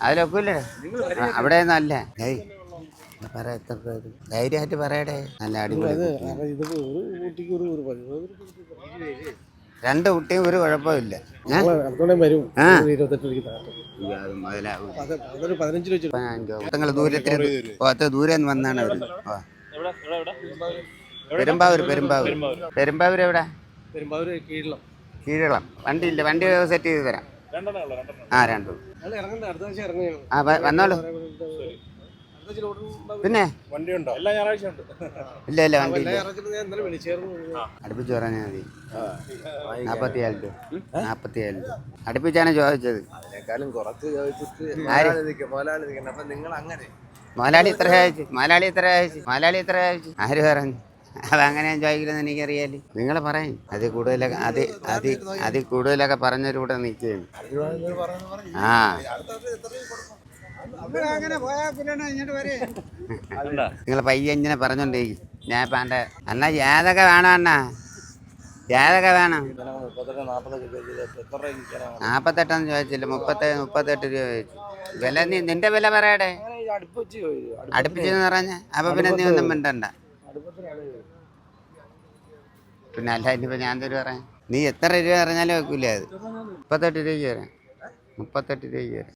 അതിലൊക്കില്ലേ അവിടെ നല്ല എത്ര ധൈര്യമായിട്ട് പറയടേ. നല്ല അടിപൊളി രണ്ട് കുട്ടിയും ഒരു കുഴപ്പമില്ല. ദൂരെ വന്നാണ് അവര്. പെരുമ്പാവൂർ എവിടെ? കീഴളം. വണ്ടിയില്ല, വണ്ടി സെറ്റ് ചെയ്ത് തരാം. രണ്ടും വന്നോളൂ. പിന്നെ ഇല്ല വണ്ടി അടുപ്പിച്ച് പറഞ്ഞാൽ മതി. 47 രൂപ. അടുപ്പിച്ചാണ് ചോദിച്ചത്. മുതലാളി ഇത്ര ചോദിച്ചു. ആര് പറഞ്ഞു? അതങ്ങനെ ചോദിക്കില്ലെന്ന് എനിക്കറിയാല്. നിങ്ങൾ പറയും അതിൽ കൂടുതലൊക്കെ പറഞ്ഞൊരു കൂടെ നിൽക്കുകയാണ്. നിങ്ങൾ പയ്യെ ഇങ്ങനെ പറഞ്ഞോണ്ടിരിക്കും. ഞാൻ ഇപ്പം അണ്ണാ ഏതൊക്കെ വേണം? ഏതൊക്കെ വേണം? 48 ചോദിച്ചില്ല, 38 രൂപ ചോദിച്ചു. വില നിന്റെ വില പറയടേ. അടുപ്പിച്ചെന്ന് പറഞ്ഞ അപ്പൊ പിന്നെ നീ ഒന്നും മിണ്ടണ്ട. പിന്നെ അല്ല, ഇനിയിപ്പോ ഞാൻ തരും പറയാം. നീ എത്ര രൂപ പറഞ്ഞാലും വെക്കൂലേ? അത് 38 രൂപയ്ക്ക് തരാം. 38 രൂപയ്ക്ക് തരാം.